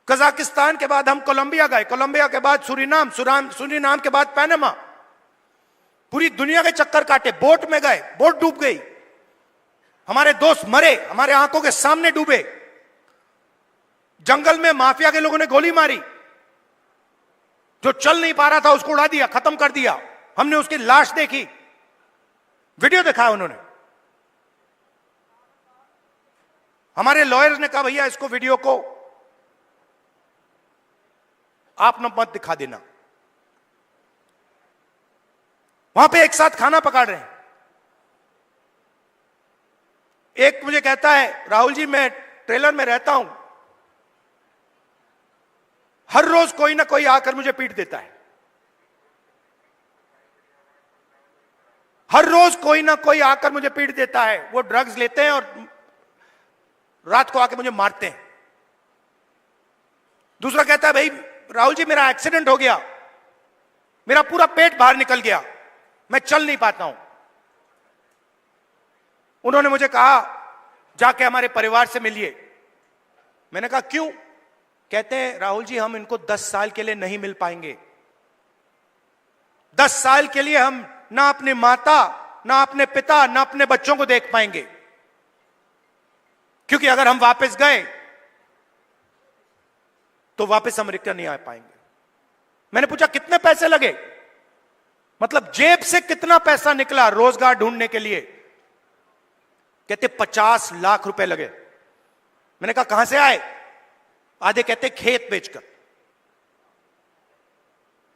कजाकिस्तान के बाद हम कोलंबिया गए, कोलंबिया के बाद सूरीनाम, सूरीनाम के बाद पनामा। पूरी दुनिया के चक्कर काटे, बोट में गए, बोट डूब गई, हमारे दोस्त मरे, हमारे आंखों के सामने डूबे। जंगल में माफिया के लोगों ने गोली मारी, जो चल नहीं पा रहा था उसको उड़ा दिया, खत्म कर दिया। हमने उसकी लाश देखी, वीडियो दिखाया उन्होंने। हमारे लॉयर्स ने कहा भैया इसको वीडियो को आप न मत दिखा देना। वहां पे एक साथ खाना पका रहे हैं। एक मुझे कहता है राहुल जी मैं ट्रेलर में रहता हूं, हर रोज कोई ना कोई आकर मुझे पीट देता है, हर रोज कोई ना कोई आकर मुझे पीट देता है। वो ड्रग्स लेते हैं और रात को आके मुझे मारते हैं। दूसरा कहता है भाई राहुल जी मेरा एक्सीडेंट हो गया, मेरा पूरा पेट बाहर निकल गया, मैं चल नहीं पाता हूं। उन्होंने मुझे कहा जाके हमारे परिवार से मिलिए। मैंने कहा क्यों? कहते हैं राहुल जी हम इनको 10 साल के लिए नहीं मिल पाएंगे। 10 साल के लिए हम ना अपने माता, ना अपने पिता, ना अपने बच्चों को देख पाएंगे, क्योंकि अगर हम वापस गए तो वापस अमेरिका नहीं आ पाएंगे। मैंने पूछा कितने पैसे लगे, मतलब जेब से कितना पैसा निकला रोजगार ढूंढने के लिए? कहते 50 लाख रुपए लगे। मैंने कहा कहां से आए? आधे कहते खेत बेचकर,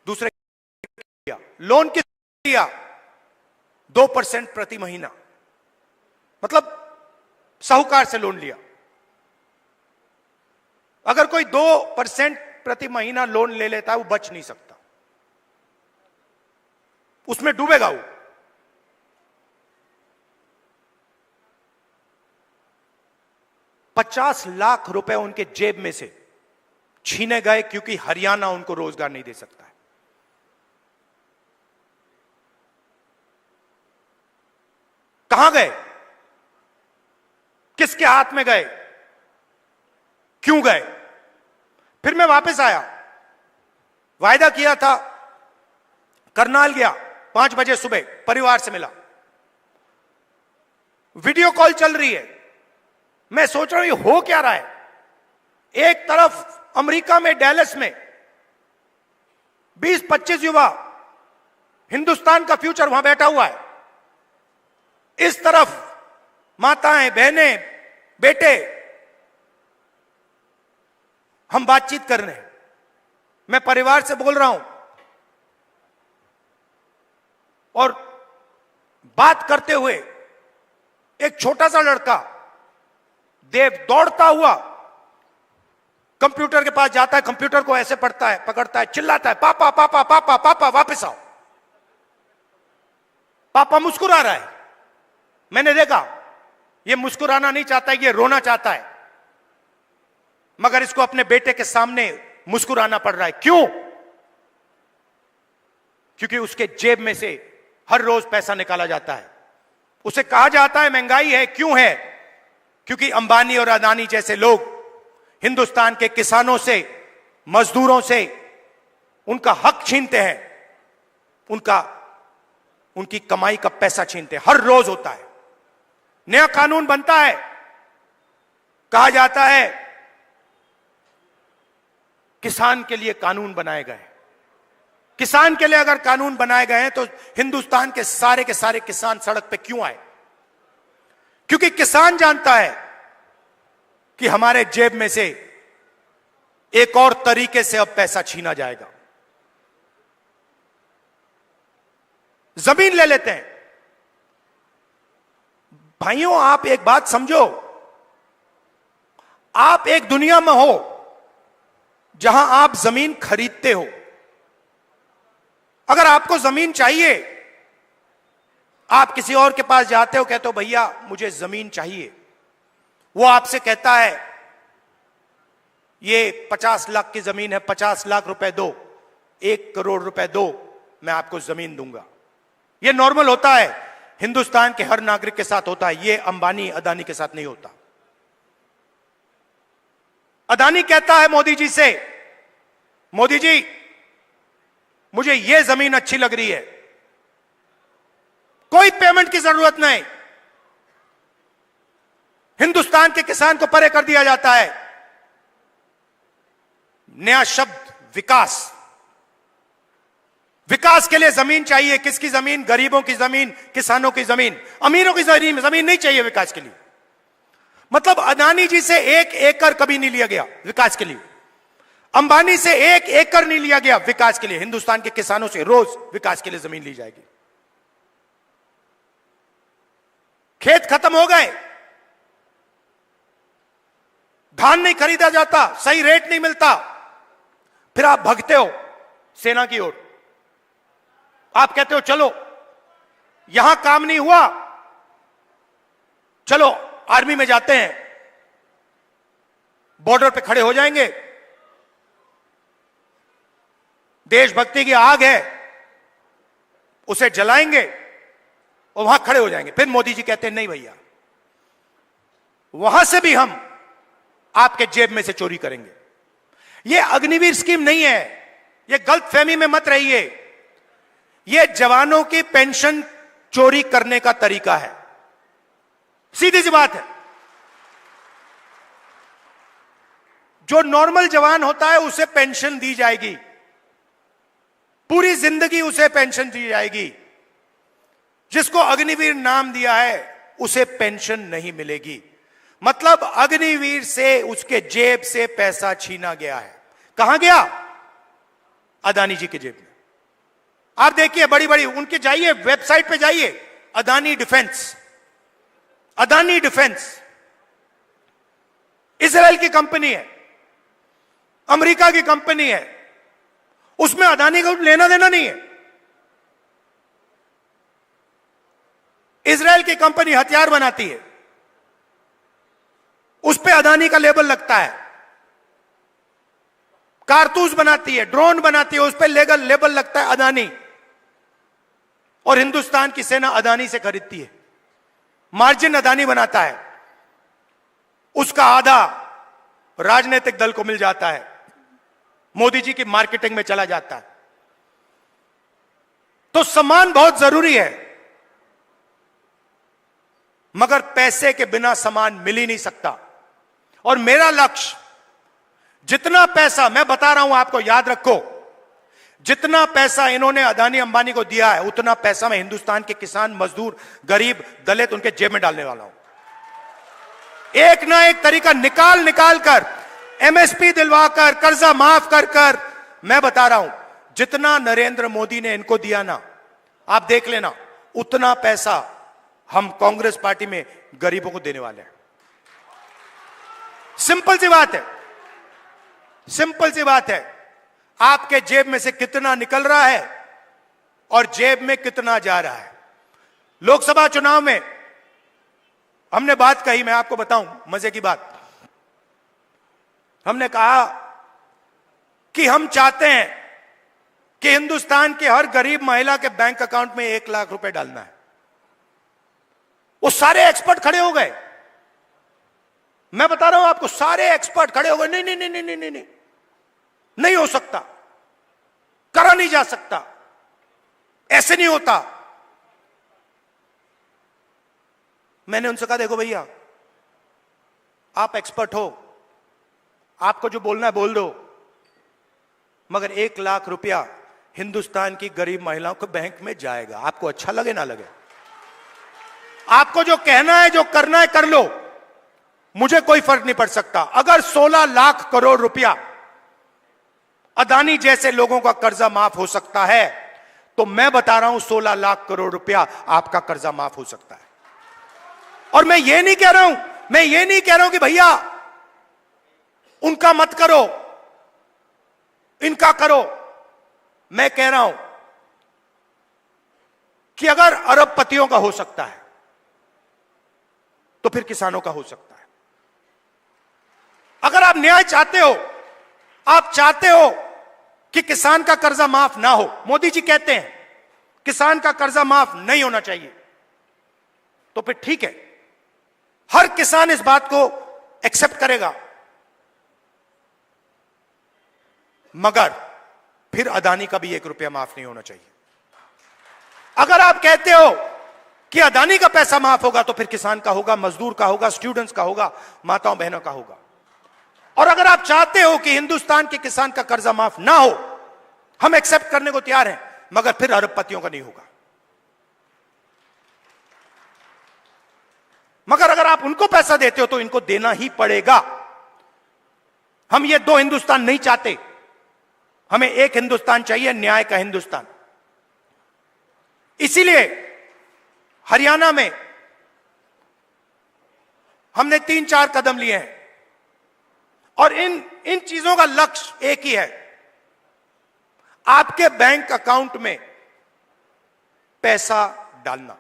दूसरे किया लोन किस लिया 2% प्रति महीना, मतलब साहूकार से लोन लिया। अगर कोई 2% प्रति महीना लोन ले लेता है वो बच नहीं सकता, उसमें डूबेगा वो। $50 लाख रुपए उनके जेब में से छीने गए क्योंकि हरियाणा उनको रोजगार नहीं दे सकता है। कहां गए? किसके हाथ में गए? क्यों गए? फिर मैं वापस आया, वायदा किया था, करनाल गया, 5 बजे सुबह परिवार से मिला, वीडियो कॉल चल रही है। मैं सोच रहा हूं ये हो क्या रहा है? एक तरफ अमेरिका में डैलस में 20-25 युवा, हिंदुस्तान का फ्यूचर वहां बैठा हुआ है, इस तरफ माताएं, बहनें, बेटे, हम बातचीत कर रहे हैं। मैं परिवार से बोल रहा हूं और बात करते हुए एक छोटा सा लड़का देव दौड़ता हुआ कंप्यूटर के पास जाता है, कंप्यूटर को ऐसे पढ़ता है, पकड़ता है, चिल्लाता है पापा पापा पापा पापा वापस आओ। पापा मुस्कुरा रहा है। मैंने देखा ये मुस्कुराना नहीं चाहता है, ये रोना चाहता है। मगर इसको अपने बेटे के सामने मुस्कुराना पड़ रहा है। क्यों? क्योंकि उसके जेब में से हर रोज पैसा निकाला जाता है। उसे कहा जाता है महंगाई है। क्यों है? क्योंकि अंबानी और अदानी जैसे लोग हिंदुस्तान के किसानों से, मजदूरों से उनका हक छीनते हैं, उनकी कमाई का पैसा छीनते हैं। हर रोज होता है। नया कानून बनता है, कहा जाता है किसान के लिए कानून बनाए गए। किसान के लिए अगर कानून बनाए गए हैं तो हिंदुस्तान के सारे किसान सड़क पे क्यों आए? क्योंकि किसान जानता है कि हमारे जेब में से एक और तरीके से अब पैसा छीना जाएगा। जमीन ले लेते हैं। भाइयों, आप एक बात समझो, आप एक दुनिया में हो जहां आप जमीन खरीदते हो। अगर आपको जमीन चाहिए, आप किसी और के पास जाते हो, कहते हो भैया मुझे जमीन चाहिए। वो आपसे कहता है ये 50 लाख की जमीन है, 50 लाख रुपए दो, 1 करोड़ रुपए दो, मैं आपको जमीन दूंगा। ये नॉर्मल होता है, हिंदुस्तान के हर नागरिक के साथ होता है। ये अंबानी अदानी के साथ नहीं होता। अदानी कहता है मोदी जी से, मोदी जी मुझे ये जमीन अच्छी लग रही है, कोई पेमेंट की जरूरत नहीं। हिंदुस्तान के किसान को परे कर दिया जाता है। नया शब्द विकास। विकास के लिए जमीन चाहिए। किसकी जमीन? गरीबों की जमीन, किसानों की जमीन। अमीरों की जमीन नहीं चाहिए विकास के लिए। मतलब अदानी जी से 1 एकड़ कभी नहीं लिया गया विकास के लिए। अंबानी से 1 एकड़ नहीं लिया गया विकास के लिए। हिंदुस्तान के किसानों से रोज विकास के लिए जमीन ली जाएगी। खेत खत्म हो गए, धान नहीं खरीदा जाता, सही रेट नहीं मिलता, फिर आप भगते हो सेना की ओर। आप कहते हो चलो यहां काम नहीं हुआ, चलो आर्मी में जाते हैं, बॉर्डर पे खड़े हो जाएंगे, देशभक्ति की आग है उसे जलाएंगे और वहां खड़े हो जाएंगे। फिर मोदी जी कहते हैं नहीं भैया, वहां से भी हम आपके जेब में से चोरी करेंगे। यह अग्निवीर स्कीम नहीं है, यह गलतफहमी में मत रहिए। यह जवानों की पेंशन चोरी करने का तरीका है। सीधी सी बात है। जो नॉर्मल जवान होता है उसे पेंशन दी जाएगी, पूरी जिंदगी उसे पेंशन दी जाएगी। जिसको अग्निवीर नाम दिया है उसे पेंशन नहीं मिलेगी। मतलब अग्निवीर से उसके जेब से पैसा छीना गया है। कहां गया? अदानी जी की जेब में। आप देखिए बड़ी बड़ी उनके, जाइए वेबसाइट पे जाइए, Adani defence. Adani defence Israel की कंपनी है, अमेरिका की कंपनी है, उसमें अदानी को लेना देना नहीं है। इजराइल की कंपनी हथियार बनाती है, उस पे अदानी का लेबल लगता है। कारतूस बनाती है, ड्रोन बनाती है, उस पे लेबल लगता है अदानी। और हिंदुस्तान की सेना अदानी से खरीदती है, मार्जिन अदानी बनाता है, उसका आधा राजनीतिक दल को मिल जाता है, मोदी जी की मार्केटिंग में चला जाता है। तो सम्मान बहुत जरूरी है, मगर पैसे के बिना सम्मान मिल ही नहीं सकता। और मेरा लक्ष्य, जितना पैसा मैं बता रहा हूं आपको, याद रखो, जितना पैसा इन्होंने अदानी अंबानी को दिया है उतना पैसा मैं हिंदुस्तान के किसान, मजदूर, गरीब, दलित उनके जेब में डालने वाला हूं। एक ना एक तरीका निकाल कर, एमएसपी दिलवाकर, कर्जा माफ कर मैं बता रहा हूं, जितना नरेंद्र मोदी ने इनको दिया ना, आप देख लेना, उतना पैसा हम कांग्रेस पार्टी में गरीबों को देने वाले हैं। सिंपल सी बात है, सिंपल सी बात है। आपके जेब में से कितना निकल रहा है और जेब में कितना जा रहा है। लोकसभा चुनाव में हमने बात कही, मैं आपको बताऊं मजे की बात। हमने कहा कि हम चाहते हैं कि हिंदुस्तान के हर गरीब महिला के बैंक अकाउंट में 1 लाख रुपए डालना है। वो सारे एक्सपर्ट खड़े हो गए, मैं बता रहा हूं आपको, सारे एक्सपर्ट खड़े हो गए, नहीं नहीं नहीं नहीं नहीं नहीं, नहीं हो सकता, करा नहीं जा सकता, ऐसे नहीं होता। मैंने उनसे कहा देखो भैया, आप एक्सपर्ट हो, आपको जो बोलना है बोल दो, मगर 1 लाख रुपया हिंदुस्तान की गरीब महिलाओं को बैंक में जाएगा, आपको अच्छा लगे ना लगे। आपको जो कहना है, जो करना है कर लो, मुझे कोई फर्क नहीं पड़ सकता। अगर 16 लाख करोड़ रुपया अदानी जैसे लोगों का कर्जा माफ हो सकता है, तो मैं बता रहा हूं 16 लाख करोड़ रुपया आपका कर्जा माफ हो सकता है। और मैं ये नहीं कह रहा हूं, मैं ये नहीं कह रहा हूं कि भैया उनका मत करो, इनका करो। मैं कह रहा हूं कि अगर अरबपतियों का हो सकता है तो फिर किसानों का हो सकता है। अगर आप न्याय चाहते हो, आप चाहते हो कि किसान का कर्जा माफ ना हो, मोदी जी कहते हैं किसान का कर्जा माफ नहीं होना चाहिए, तो फिर ठीक है, हर किसान इस बात को एक्सेप्ट करेगा, मगर फिर अदानी का भी 1 रुपया माफ नहीं होना चाहिए। अगर आप कहते हो कि अदानी का पैसा माफ होगा, तो फिर किसान का होगा, मजदूर का होगा, स्टूडेंट्स का होगा, माताओं बहनों का होगा। और अगर आप चाहते हो कि हिंदुस्तान के किसान का कर्जा माफ ना हो, हम एक्सेप्ट करने को तैयार हैं, मगर फिर अरबपतियों का नहीं होगा। मगर अगर आप उनको पैसा देते हो तो इनको देना ही पड़ेगा। हम ये 2 हिंदुस्तान नहीं चाहते, हमें एक हिंदुस्तान चाहिए, न्याय का हिंदुस्तान। इसीलिए हरियाणा में हमने 3-4 कदम लिए हैं, और इन चीजों का लक्ष्य एक ही है, आपके बैंक अकाउंट में पैसा डालना।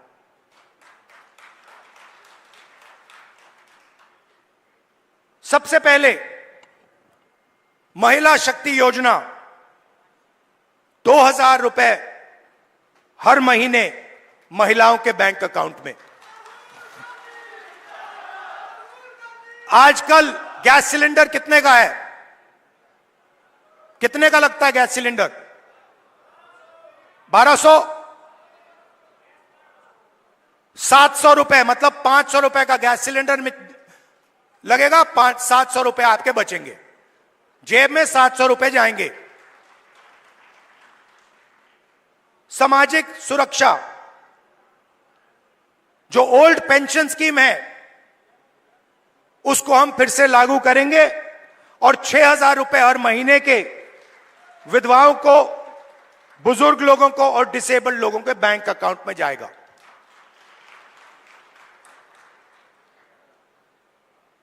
सबसे पहले महिला शक्ति योजना, 2000 रुपए हर महीने महिलाओं के बैंक अकाउंट में। आजकल गैस सिलेंडर कितने का है? कितने का लगता है गैस सिलेंडर? 1200, 700 रुपए, मतलब 500 रुपए का गैस सिलेंडर में लगेगा, 700 रुपए आपके बचेंगे, जेब में 700 रुपए जाएंगे। सामाजिक सुरक्षा, जो ओल्ड पेंशन स्कीम है, उसको हम फिर से लागू करेंगे, और 6000 रुपए हर महीने के विधवाओं को, बुजुर्ग लोगों को और डिसेबल्ड लोगों के बैंक अकाउंट में जाएगा।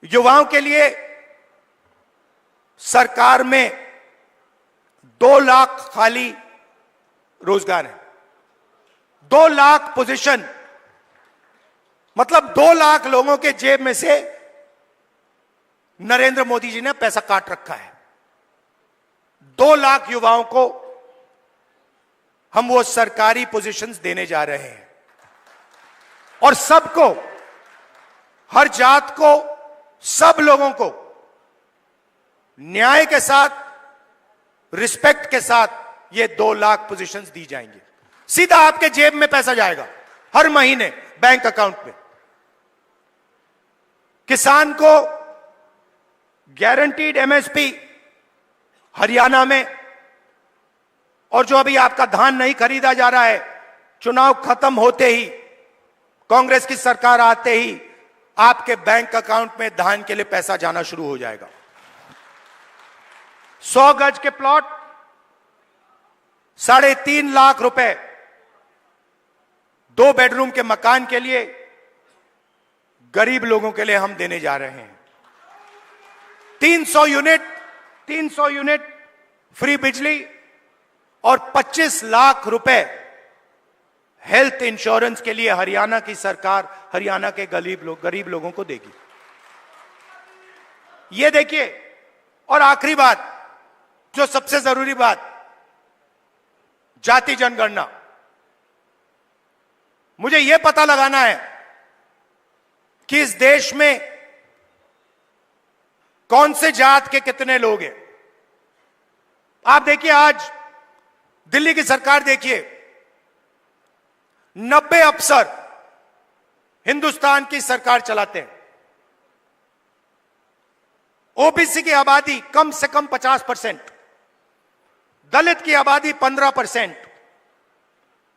युवाओं के लिए सरकार में 2 लाख खाली रोजगार है, 2 लाख पोजीशन, मतलब 2 लाख लोगों के जेब में से नरेंद्र मोदी जी ने पैसा काट रखा है। 2 लाख युवाओं को हम वो सरकारी पोजीशंस देने जा रहे हैं, और सबको, हर जात को, सब लोगों को न्याय के साथ, रिस्पेक्ट के साथ ये 2 लाख पोजीशंस दी जाएंगी। सीधा आपके जेब में पैसा जाएगा हर महीने बैंक अकाउंट में। किसान को गारंटीड एमएसपी हरियाणा में, और जो अभी आपका धान नहीं खरीदा जा रहा है, चुनाव खत्म होते ही, कांग्रेस की सरकार आते ही आपके बैंक अकाउंट में धान के लिए पैसा जाना शुरू हो जाएगा। 100 गज के प्लॉट 3.5 लाख रुपए, 2 बेडरूम के मकान के लिए गरीब लोगों के लिए हम देने जा रहे हैं। 300 यूनिट फ्री बिजली, और 25 लाख रुपए हेल्थ इंश्योरेंस के लिए हरियाणा की सरकार हरियाणा के गरीब लोगों को देगी। ये देखिए, और आखिरी बात, जो सबसे जरूरी बात, जाति जनगणना। मुझे यह पता लगाना है कि इस देश में कौन से जात के कितने लोग हैं। आप देखिए, आज दिल्ली की सरकार देखिए, 90 अफसर हिंदुस्तान की सरकार चलाते हैं। ओबीसी की आबादी कम से कम 50%, दलित की आबादी 15%,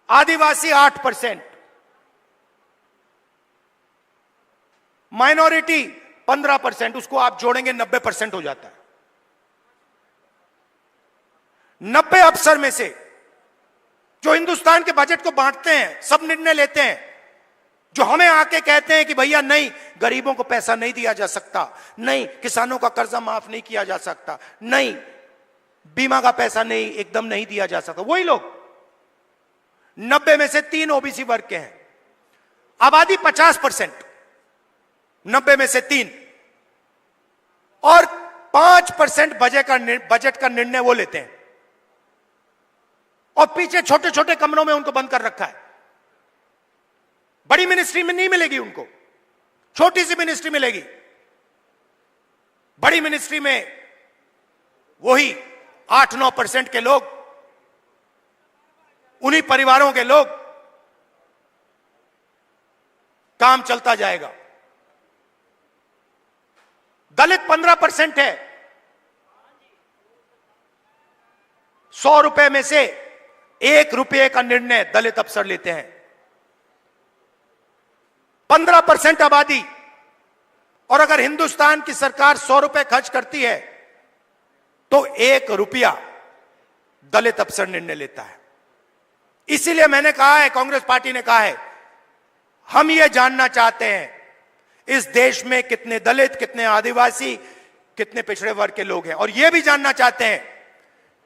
आदिवासी 8%, माइनॉरिटी 15%, उसको आप जोड़ेंगे 90% हो जाता है। 90 अफसर में से जो हिंदुस्तान के बजट को बांटते हैं, सब निर्णय लेते हैं, जो हमें आके कहते हैं कि भैया नहीं, गरीबों को पैसा नहीं दिया जा सकता, नहीं किसानों का कर्जा माफ नहीं किया जा सकता, नहीं बीमा का पैसा नहीं एकदम नहीं दिया जा सकता, वही लोग 90 में से 3 ओबीसी वर्ग के हैं। आबादी 50%, 90 में से 3, और 5% बजट का निर्णय वो लेते हैं, और पीछे छोटे छोटे कमरों में उनको बंद कर रखा है। बड़ी मिनिस्ट्री में नहीं मिलेगी उनको, छोटी सी मिनिस्ट्री मिलेगी। बड़ी मिनिस्ट्री में वही 8-9% के लोग, उन्हीं परिवारों के लोग, काम चलता जाएगा। दलित 15% है, 100 रुपए में से 1 रुपये का निर्णय दलित अफसर लेते हैं। 15% आबादी, और अगर हिंदुस्तान की सरकार 100 रुपए खर्च करती है तो 1 रुपया दलित अफसर निर्णय लेता है। इसीलिए मैंने कहा है, कांग्रेस पार्टी ने कहा है, हम ये जानना चाहते हैं इस देश में कितने दलित, कितने आदिवासी, कितने पिछड़े वर्ग के लोग हैं, और यह भी जानना चाहते हैं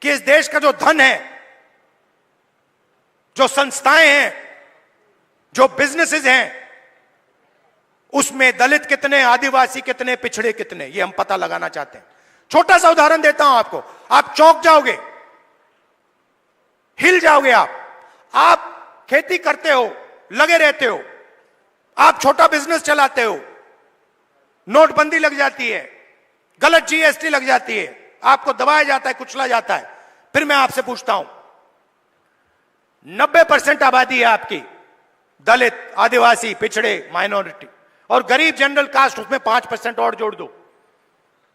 कि इस देश का जो धन है, जो संस्थाएं हैं, जो बिजनेसेस हैं, उसमें दलित कितने, आदिवासी कितने, पिछड़े कितने, ये हम पता लगाना चाहते हैं। छोटा सा उदाहरण देता हूं आपको, आप चौंक जाओगे, हिल जाओगे। आप खेती करते हो, लगे रहते हो, आप छोटा बिजनेस चलाते हो, नोटबंदी लग जाती है, गलत जीएसटी लग जाती है, आपको दबाया जाता है, कुचला जाता है। फिर मैं आपसे पूछता हूं, 90% आबादी है आपकी, दलित, आदिवासी, पिछड़े, माइनॉरिटी, और गरीब जनरल कास्ट, उसमें 5% और जोड़ दो,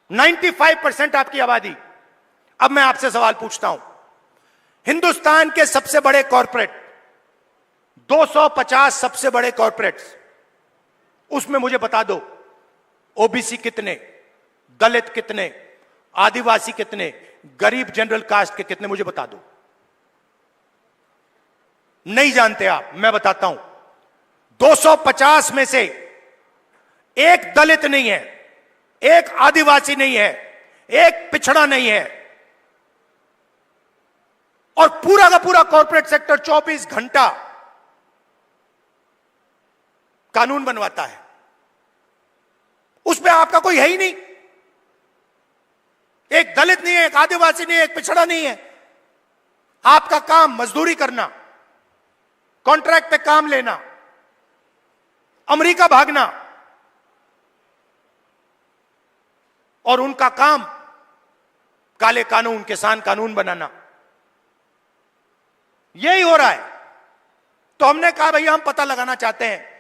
95% आपकी आबादी। अब मैं आपसे सवाल पूछता हूं, हिंदुस्तान के सबसे बड़े कॉर्पोरेट, 250 सबसे बड़े कॉर्पोरेट्स, उसमें मुझे बता दो ओबीसी कितने, दलित कितने, आदिवासी कितने, गरीब जनरल कास्ट के कितने, मुझे बता दो। नहीं जानते आप, मैं बताता हूं। 250 में से एक दलित नहीं है, एक आदिवासी नहीं है, एक पिछड़ा नहीं है, और पूरा का पूरा कॉर्पोरेट सेक्टर 24 घंटा कानून बनवाता है। उसमें आपका कोई है ही नहीं, एक दलित नहीं है, एक आदिवासी नहीं है, एक पिछड़ा नहीं है। आपका काम मजदूरी करना, कॉन्ट्रैक्ट पे काम लेना, अमेरिका भागना, और उनका काम काले कानून, किसान कानून बनाना। यही हो रहा है। तो हमने कहा भैया हम पता लगाना चाहते हैं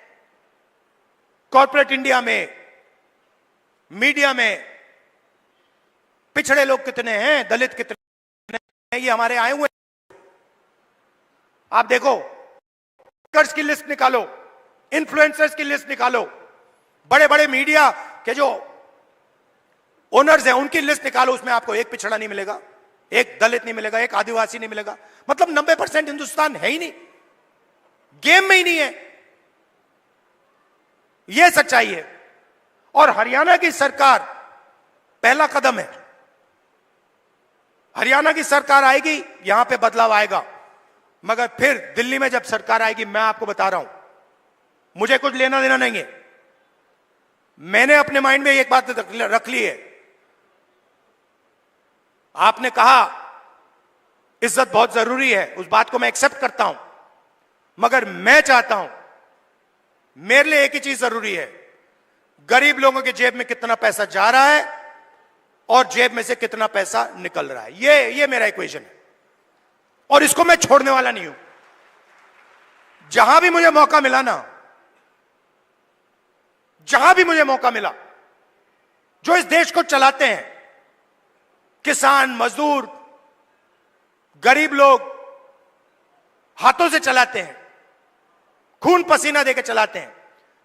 कॉर्पोरेट इंडिया में, मीडिया में पिछड़े लोग कितने हैं, दलित कितने हैं, ये हमारे आए हुए। आप देखो, की लिस्ट निकालो, इन्फ्लुएंसर्स की लिस्ट निकालो, बड़े बड़े मीडिया के जो ओनर्स हैं उनकी लिस्ट निकालो, उसमें आपको एक पिछड़ा नहीं मिलेगा, एक दलित नहीं मिलेगा, एक आदिवासी नहीं मिलेगा। मतलब 90% हिंदुस्तान है ही नहीं, गेम में ही नहीं है। यह सच्चाई है। और हरियाणा की सरकार पहला कदम है। हरियाणा की सरकार आएगी, यहां पे बदलाव आएगा, मगर फिर दिल्ली में जब सरकार आएगी, मैं आपको बता रहा हूं, मुझे कुछ लेना देना नहीं है। मैंने अपने माइंड में एक बात रख ली है, आपने कहा इज्जत बहुत जरूरी है, उस बात को मैं एक्सेप्ट करता हूं, मगर मैं चाहता हूं, मेरे लिए एक ही चीज जरूरी है, गरीब लोगों के जेब में कितना पैसा जा रहा है और जेब में से कितना पैसा निकल रहा है। ये मेरा इक्वेशन है और इसको मैं छोड़ने वाला नहीं हूं। जहां भी मुझे मौका मिला ना, जहां भी मुझे मौका मिला, जो इस देश को चलाते हैं, किसान, मजदूर, गरीब लोग हाथों से चलाते हैं, खून पसीना देकर चलाते हैं,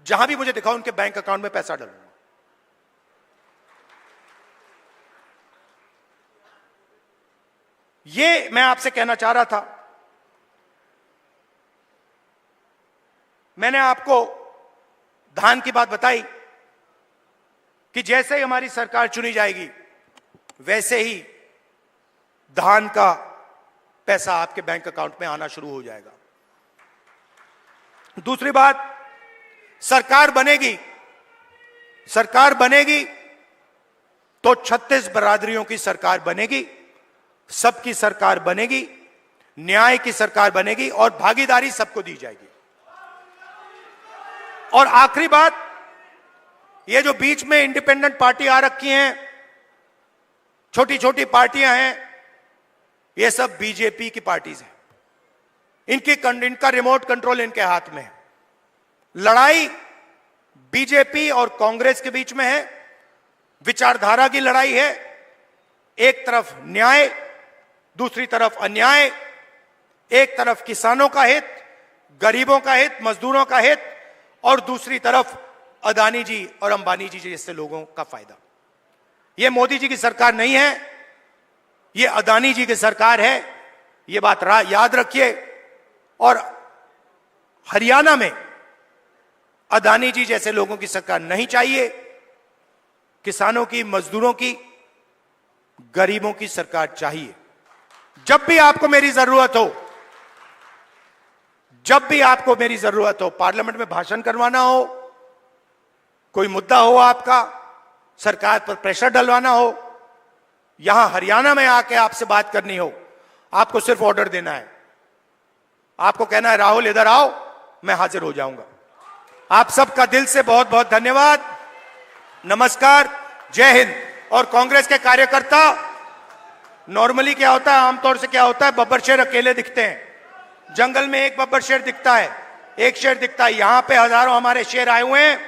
जहां भी मुझे दिखाओ उनके बैंक अकाउंट में पैसा डालूंगा। ये मैं आपसे कहना चाह रहा था। मैंने आपको धान की बात बताई कि जैसे ही हमारी सरकार चुनी जाएगी वैसे ही धान का पैसा आपके बैंक अकाउंट में आना शुरू हो जाएगा। दूसरी बात, सरकार बनेगी तो 36 बरादरियों की सरकार बनेगी, सबकी सरकार बनेगी, न्याय की सरकार बनेगी और भागीदारी सबको दी जाएगी। और आखिरी बात, ये जो बीच में इंडिपेंडेंट पार्टी आ रखी हैं, छोटी छोटी पार्टियां हैं, ये सब बीजेपी की पार्टीज हैं। इनका रिमोट कंट्रोल इनके हाथ में है। लड़ाई बीजेपी और कांग्रेस के बीच में है, विचारधारा की लड़ाई है। एक तरफ न्याय, दूसरी तरफ अन्याय, एक तरफ किसानों का हित, गरीबों का हित, मजदूरों का हित, और दूसरी तरफ अदानी जी और अंबानी जी जैसे लोगों का फायदा। यह मोदी जी की सरकार नहीं है, यह अदानी जी की सरकार है, यह बात याद रखिए। और हरियाणा में अदानी जी जैसे लोगों की सरकार नहीं चाहिए। किसानों की, मजदूरों की, गरीबों की सरकार चाहिए। जब भी आपको मेरी जरूरत हो, पार्लियामेंट में भाषण करवाना हो, कोई मुद्दा हो, आपका सरकार पर प्रेशर डलवाना हो, यहां हरियाणा में आके आपसे बात करनी हो, आपको सिर्फ ऑर्डर देना है। आपको कहना है राहुल इधर आओ, मैं हाजिर हो जाऊंगा। आप सबका दिल से बहुत बहुत धन्यवाद, नमस्कार, जय हिंद। और कांग्रेस के कार्यकर्ता, नॉर्मली क्या होता है, आमतौर से क्या होता है, बब्बर शेर अकेले दिखते हैं। जंगल में एक बब्बर शेर दिखता है, एक शेर दिखता है। यहां पे हजारों हमारे शेर आए हुए हैं।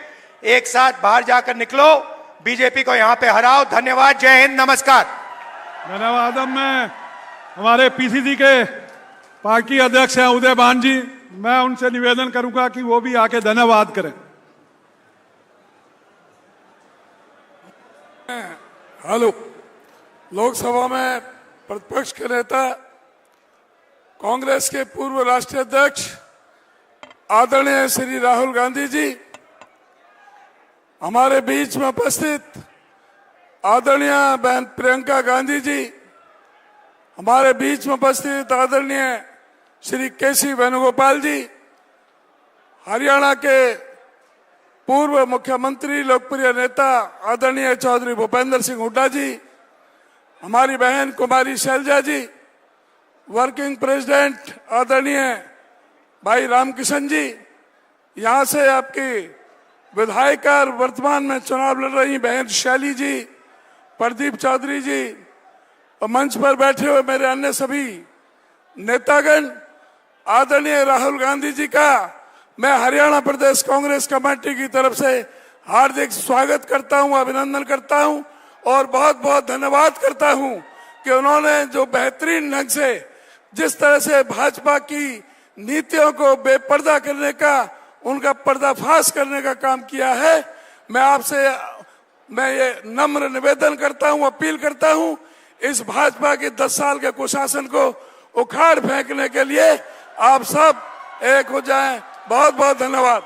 एक साथ बाहर जाकर निकलो, बीजेपी को यहां पे हराओ। धन्यवाद, जय हिंद, नमस्कार। धन्यवाद। मैं हमारे पीसीसी के पार्टी अध्यक्ष हैं उदयभान जी, मैं उनसे निवेदन करूंगा कि वो भी आके धन्यवाद करें। हेलो, लोकसभा में प्रतिपक्ष के नेता, कांग्रेस के पूर्व राष्ट्रीय अध्यक्ष आदरणीय श्री राहुल गांधी जी, हमारे बीच में उपस्थित आदरणीय बहन प्रियंका गांधी जी, हमारे बीच में उपस्थित आदरणीय श्री केसी वेणुगोपाल जी, हरियाणा के पूर्व मुख्यमंत्री, लोकप्रिय नेता आदरणीय चौधरी भूपेंद्र सिंह हुड्डा जी, हमारी बहन कुमारी शैलजा जी, वर्किंग प्रेसिडेंट आदरणीय भाई रामकिशन जी, यहां से आपकी विधायिका और वर्तमान में चुनाव लड़ रही बहन शैली जी, प्रदीप चौधरी जी, और मंच पर बैठे हुए मेरे अन्य सभी नेतागण, आदरणीय राहुल गांधी जी का मैं हरियाणा प्रदेश कांग्रेस कमेटी की तरफ से हार्दिक स्वागत करता हूं, अभिनंदन करता हूं और बहुत बहुत धन्यवाद करता हूं कि उन्होंने जो बेहतरीन ढंग से, जिस तरह से भाजपा की नीतियों को बेपर्दा करने का, उनका पर्दाफाश करने का काम किया है। मैं ये नम्र निवेदन करता हूं, अपील करता हूं, इस भाजपा के 10 साल के कुशासन को उखाड़ फेंकने के लिए आप सब एक हो जाएं। बहुत बहुत धन्यवाद।